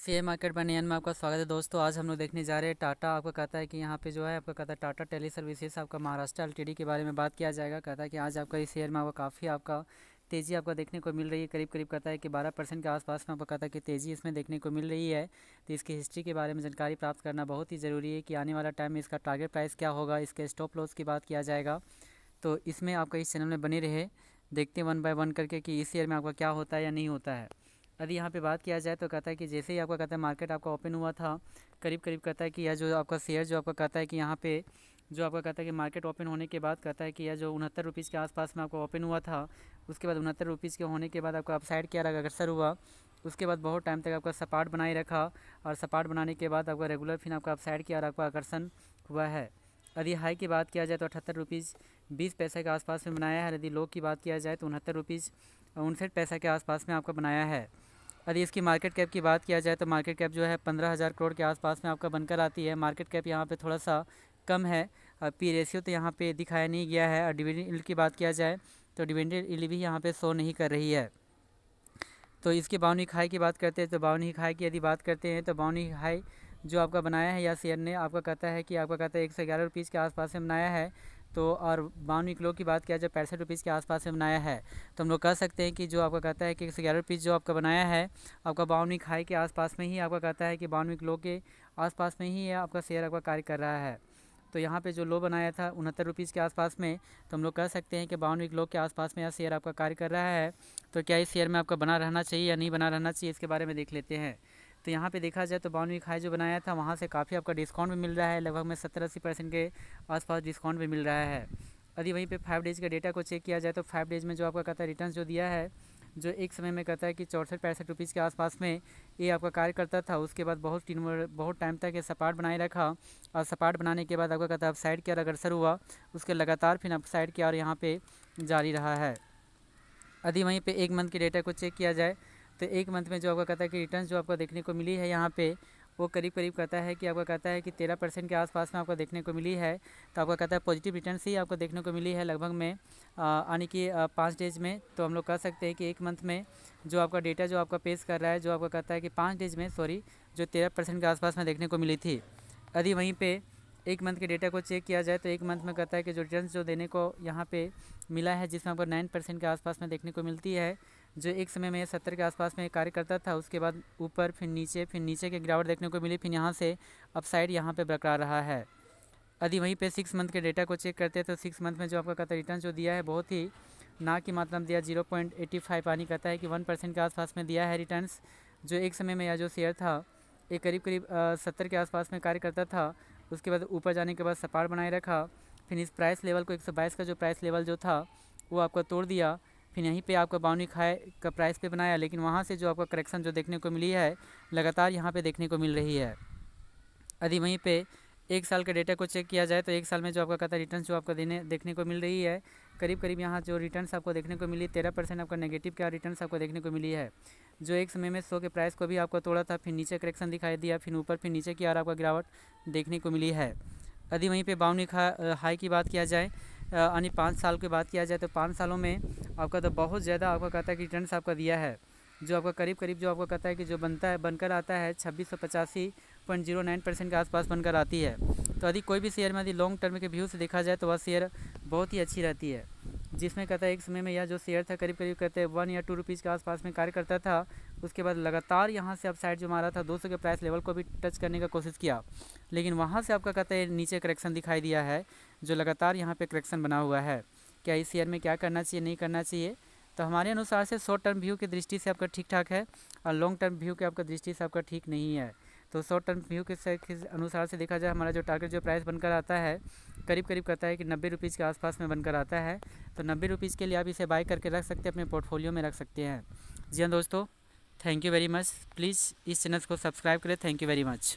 Share market बनियान में आपका स्वागत है दोस्तों। आज हम लोग देखने जा रहे हैं टाटा। आपको कहता है कि यहाँ पे जो है आपका कहता है टाटा टेली सर्विसेज आपका महाराष्ट्र एलटीडी के बारे में बात किया जाएगा। कहता है कि आज आपका इस शेयर में आपको काफ़ी आपका तेज़ी आपका देखने को मिल रही है। करीब करीब कहता है कि 12% के आसपास में आपको कहता है कि तेज़ी इसमें देखने को मिल रही है। तो इसकी हिस्ट्री के बारे में जानकारी प्राप्त करना बहुत ही ज़रूरी है कि आने वाला टाइम में इसका टारगेट प्राइस क्या होगा, इसके स्टॉप लॉस की बात किया जाएगा। तो इसमें आपका इस चैनल में बने रहे, देखते हैं वन बाय वन करके कि इस शेयर में आपका क्या होता है या नहीं होता है। यदि यहाँ पे बात किया जाए तो कहता है कि जैसे ही आपका कहता है मार्केट आपका ओपन हुआ था, करीब करीब कहता है कि यह जो आपका शेयर जो आपका कहता है कि यहाँ पे जो आपका कहता है कि मार्केट ओपन होने के बाद कहता है कि यह जो 69 रुपीज़ के आसपास में आपका ओपन हुआ था, उसके बाद 69 रुपीज़ के होने के बाद आपका अपसाइड की तरफ अग्रसर हुआ। उसके बाद बहुत टाइम तक आपका सपाट बनाए रखा और सपाट बनाने के बाद आपका रेगुलर फिर आपका अपसाइड की और आपका आकर्षण हुआ है। यदि हाई की बात किया जाए तो 78 रुपीज़ 20 पैसे के आसपास में बनाया है। यदि लो की बात किया जाए तो 69 रुपीज़ 59 पैसे के आसपास में आपका बनाया है। यदि इसकी मार्केट कैप की बात किया जाए तो मार्केट कैप जो है 15,000 करोड़ के आसपास में आपका बनकर आती है। मार्केट कैप यहाँ पे थोड़ा सा कम है और पी रेशियो तो यहाँ पे दिखाया नहीं गया है। और डिविडेंड यील्ड की बात किया जाए तो डिविडेंड यील्ड भी यहाँ पे शो नहीं कर रही है। तो इसकी बाउनिक हाई की बात करते हैं तो बाउनिक हाई की यदि बात करते हैं तो बाउनिक हाई जो आपका बनाया है या शेयर ने आपका कहता है कि आपका कहता है 111 रुपीज़ के आसपास में बनाया है। तो और बाउनिक लो की बात किया जाए 65 रुपीज़ के आसपास में बनाया है। तो हम लोग कह सकते हैं कि जो आपका कहता है कि 111 रुपीज़ जो आपका बनाया है आपका बाउनिक हाई के आसपास में ही आपका कहता है कि बाउनिक लो के आसपास में ही आपका शेयर आपका कार्य कर रहा है। तो यहाँ पे जो लो बनाया था 69 रुपीज़ के आसपास में, तो हम लोग कह सकते हैं कि 52 लो के आसपास में यह शेयर आपका कार्य कर रहा है। तो क्या इस शेयर में आपका बना रहना चाहिए या नहीं बना रहना चाहिए, इसके बारे में देख लेते हैं। तो यहाँ पे देखा जाए तो 52 हाई जो बनाया था वहाँ से काफ़ी आपका डिस्काउंट भी मिल रहा है, लगभग में 70-80% के आसपास डिस्काउंट भी मिल रहा है। यदि वहीं पे 5 डेज़ के डेटा को चेक किया जाए तो 5 डेज़ में जो आपका कहता है रिटर्न जो दिया है, जो एक समय में कहता है कि 64-65 रुपीज़ के आसपास में ये आपका कार्य करता था। उसके बाद बहुत टाइम तक ये सपाट बनाए रखा और सपाट बनाने के बाद आपका कहता है अपसाइड की ओर अग्रसर हुआ। उसके लगातार फिर अपसाइड की ओर यहाँ पे जारी रहा है। यदि वहीं पे एक मंथ के डेटा को चेक किया जाए तो एक मंथ में जो आपका कहता है कि रिटर्न जो आपको देखने को मिली है यहाँ पे वो करीब करीब कहता है कि आपका कहता है कि 13% के आसपास में आपको देखने को मिली है। तो आपका कहता है पॉजिटिव रिटर्न ही आपको देखने को मिली है लगभग में यानी कि 5 डेज़ में। तो हम लोग कह सकते हैं कि एक मंथ में जो आपका डेटा जो आपका पेश कर रहा है, जो आपका कहता है कि 5 डेज़ में जो 13% के आसपास में देखने को मिली थी। यदि वहीं पर एक मंथ के डेटा को चेक किया जाए तो एक मंथ में कहता है कि जो रिटर्न जो देने को यहाँ पे मिला है, जिसमें आपको 9% के आसपास में देखने को मिलती है। जो एक समय में 70 के आसपास में कार्य करता था, उसके बाद ऊपर फिर नीचे की गिरावट देखने को मिली, फिर यहाँ से अपसाइड यहाँ पे बरकरार रहा है। यदि वहीं पे 6 मंथ के डेटा को चेक करते हैं तो 6 मंथ में जो आपका कहता है रिटर्न जो दिया है बहुत ही ना की मात्रा में दिया, 0.85 यानी कहता है कि 1% के आसपास में दिया है रिटर्न्स। जो एक समय में यह जो शेयर था ये करीब करीब 70 के आसपास में कार्य करता था। उसके बाद ऊपर जाने के बाद सपाट बनाए रखा, फिर इस प्राइस लेवल को 122 का जो प्राइस लेवल जो था वो आपका तोड़ दिया, फिर यहीं पे आपका बाउनिक हाई का प्राइस पे बनाया। लेकिन वहाँ से जो आपका करेक्शन जो देखने को मिली है लगातार यहाँ पे देखने को मिल रही है। यदि वहीं पे एक साल के डेटा को चेक किया जाए तो एक साल में जो आपका कहता है रिटर्न जो आपको देखने को मिल रही है, करीब करीब यहाँ जो रिटर्न्स आपको देखने को मिली 13% आपका नेगेटिव का रिटर्न्स आपको देखने को मिली है। जो एक समय में 100 के प्राइस को भी आपको तोड़ा था, फिर नीचे करेक्शन दिखाई दिया, फिर ऊपर फिर नीचे की ओर आपका गिरावट देखने को मिली है। यदि वहीं पे बाउनिक हाई की बात किया जाए यानी 5 साल की बात किया जाए तो 5 सालों में आपका तो बहुत ज़्यादा आपका कहता है कि रिटर्न्स आपका दिया है। जो आपका करीब करीब जो आपका कहता है कि जो बनकर आता है 2685.09% के आसपास बनकर आती है। तो यदि कोई भी शेयर में यदि लॉन्ग टर्म के व्यू से देखा जाए तो वह शेयर बहुत ही अच्छी रहती है। जिसमें कहता है एक समय में यह जो शेयर था करीब करीब कहते हैं 1 या 2 रुपीज़ के आसपास में कार्य करता था। उसके बाद लगातार यहाँ से अपसाइड जो मारा था 200 के प्राइस लेवल को भी टच करने का कोशिश किया, लेकिन वहाँ से आपका कहता है नीचे करेक्शन दिखाई दिया है, जो लगातार यहाँ पे करेक्शन बना हुआ है। क्या इस शेयर में क्या करना चाहिए, नहीं करना चाहिए? तो हमारे अनुसार से शॉर्ट टर्म व्यू की दृष्टि से आपका ठीक ठाक है और लॉन्ग टर्म व्यू के आपका दृष्टि से आपका ठीक नहीं है। तो शॉर्ट टर्म व्यू के अनुसार से देखा जाए हमारा जो टारगेट जो प्राइस बनकर आता है करीब करीब कहता है कि 90 रुपीज़ के आसपास में बनकर आता है। तो 90 रुपीज़ के लिए आप इसे बाय करके रख सकते हैं, अपने पोर्टफोलियो में रख सकते हैं। जी हाँ दोस्तों, thank you very much. Please इस चैनल को सब्सक्राइब करें। Thank you very much.